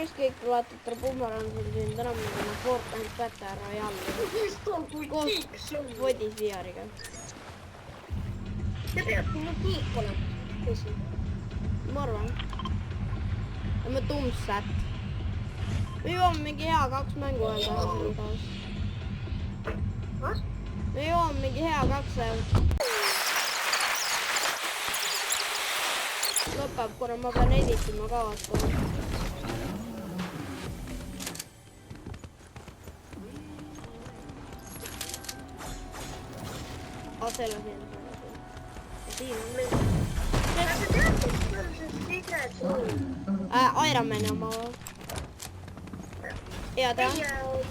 tervist kõik vaatajatele, Bumerang on siin täna meil Fortnite Battle Royale. Just on kui kiik sul. Vodis VR-iga. Te peabki nüüd kiik olema. Tõsi. Ma arvan. Ja me tummsät. Me jõuame mingi hea 2 mängu öelda taas. Kas? Me jõuame mingi hea 2 lõpeb, kuna ma pean editima ka vaatama. Selle siin on meil. Kas sa tead, mis on see Secret Room? Ironmani oma. Ja ta?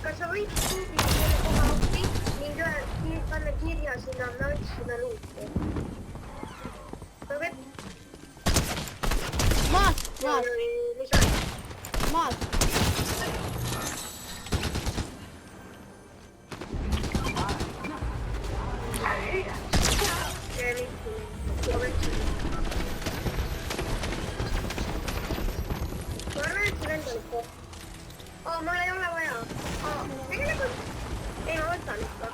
Kas sa võid Google'i selle koha appi ning panna kirja sinna Natsina luupi? Võid? Maas! Maas! Mul ei ole vaja. Tegelikult... Ei, ma võtan ikka.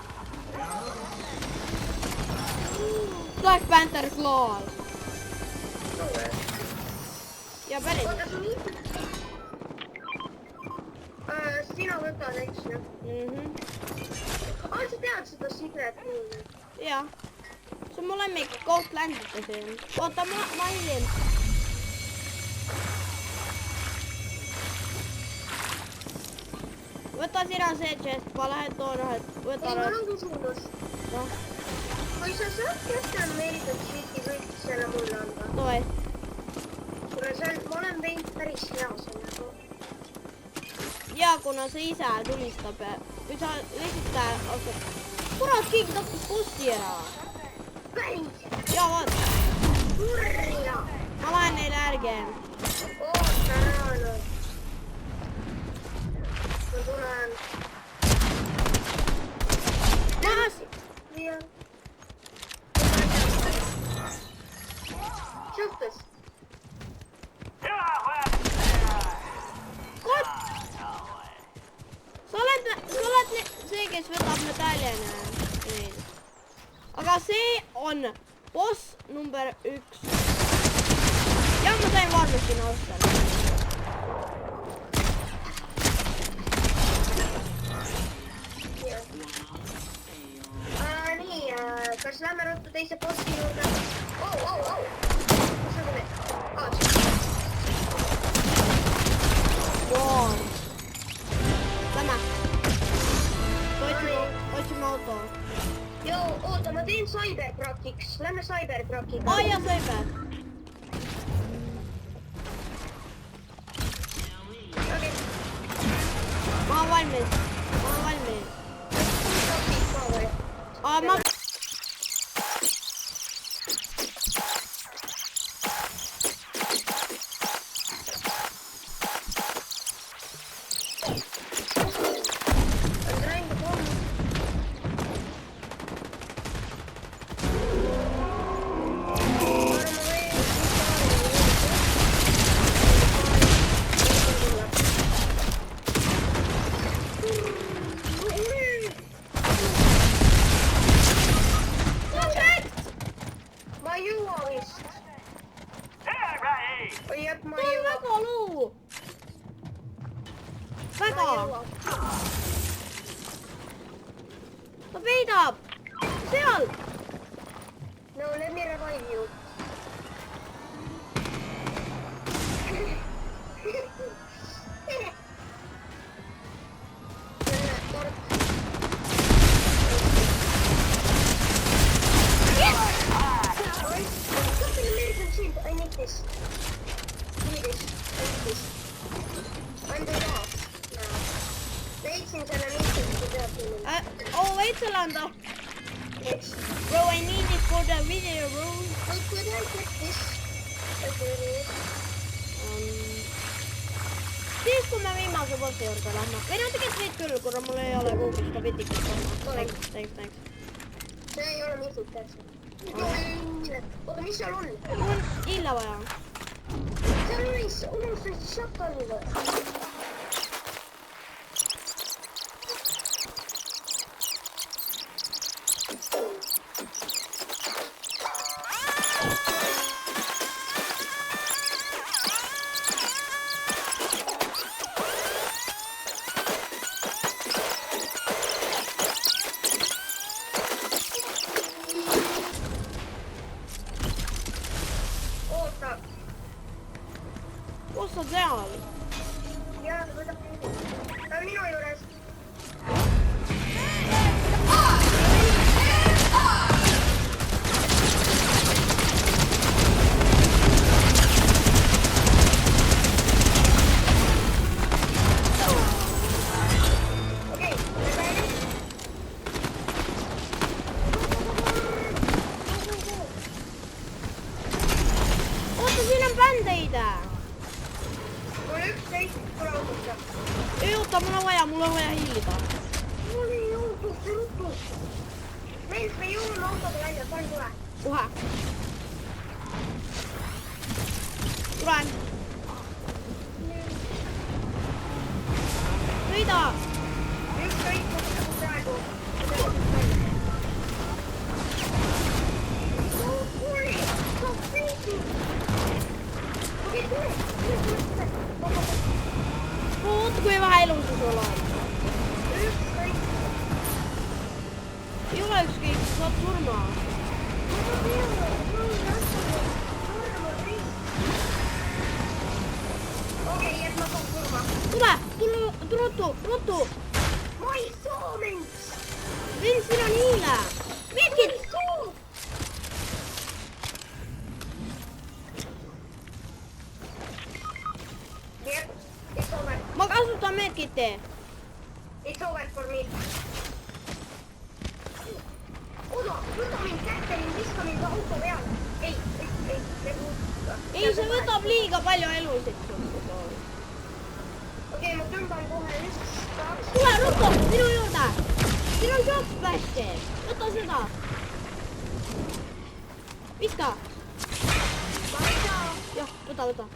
Black Panther Claw. Ja päris. Oota, su nii? Sina võtad, eks ju? Sa tead seda Secret Room'i? Jah. See on mu lemmik Goatlandite siin. Oota, ma hiljem. Võta sina see chest, ma lähen toon ühed. Ei, mul on küsimus. Noh. Kui sa saad kätte American City, võid selle mulle anda? Toi. Kuna ma olen teinud päris hea selle. Ja kuna see ise tulistab ja kui sa lihtsalt hakkad... Kurat, keegi tappis bussi ära. Päris! Ja vaata. Kurja! Ma lähen neile ärge. Oota ära. Ma tulen. Maas! Jah. Suhtes. Kot! Sa oled see, kes võtab medaljene neid. Aga see on boss number 1. Ja ma sain Warmikina osta. Kas lähme ruttu teise bossi juurde? Kus sa tuled? Wow. Lähme. Otsime auto. Joo, oota, ma teen Cybertruckiks. Lähme Cybertruckiga. Ja Cyber. Okei. Ma olen valmis. Ma... Ta peidab! Seal! No, let me revive you. I need this. I'm the boss now. Leidsin selle lihtsalt, oh, wait till I'm the... Bro, I need it for the video, bro. Wait, could I get this? Siis kun mä viimeisen bossi juurde lähmä. Meidän tekis niitä kyllä, kun mulla ei ole Googles kapitikki. Thanks. Se ei ole mitään tässä. Oota, mis seal on? Mun illa vaja. Seal oli unustasid shotgun'i või? Mutta mulla on vaja hiilitaas. No niin, joutuu, ruttu. Me joudun autolta välja, toin tulee. Uha. Tulen. Riita! Yksi riippuu, kun praegu. No kuri, se on kriisi. Okei, tule. Puut kuinka vähän ilmoitus ollaan. Yksi riippuu. Juuri yksi kiikki, sä oot surmaa. Okei, jes mä tuon kurva. Ruttu! Moi Suomen! Vinssin on hiilää! Mitkit! Yep, it's over. Mä kasutan metkit tee. It's over for me. Uno, võta mind kätte ning viska mind auto peale. Ei, Ei se võtab liiga palju elusid sulta. Okei, ma tõmban kohe üks, kaks. Tule ruttu, minu juurde! Siin on shotsbash'e. Võta seda. Viska. Ma ei saa. Jah, võta.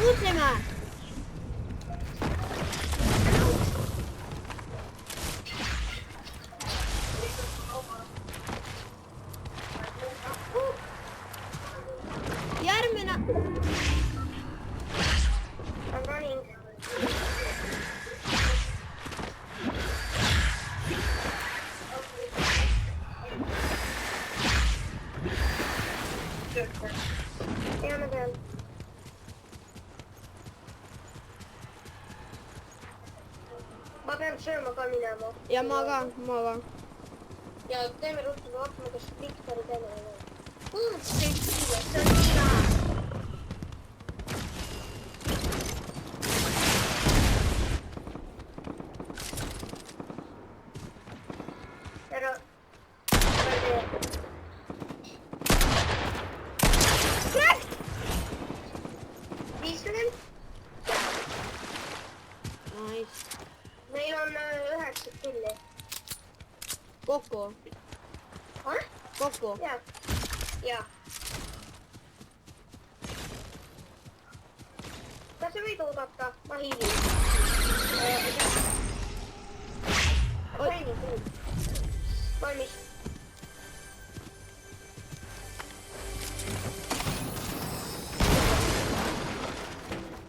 Mõtleme! Järgmine! I'm running. Ja ma tean. Ma pean sööma ka minema. Ja ma ka. Ja teeme ruttu vaatama, kas Viktori teeme ei ole. See on nii hea. Ära tee. Crack! 50. Nice. Meil on 9 killi. Kokku. Kokku. Jaa. Kas sa võid oodata? Ma hiilin. Valmis.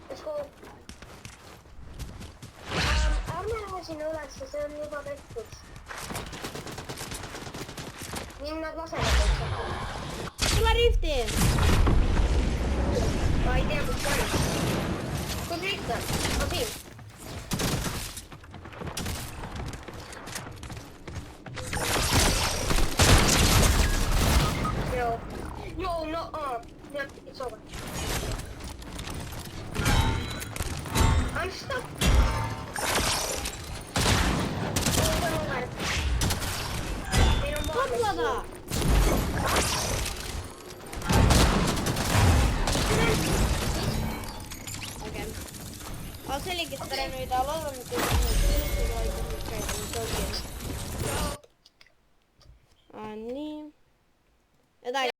Let's go. Ärme lähe sinna ülesse, see on juba tehtud. Nii nad lasevad lihtsalt. Tule rifti! Ma ei tea, kus on. Kus rift on? On siin. No, yeah, it's over. I'm stuck. It's over. They don't want me. Toplada! Okei. Mä selkittelen noita aloituksia. Niin. Jotain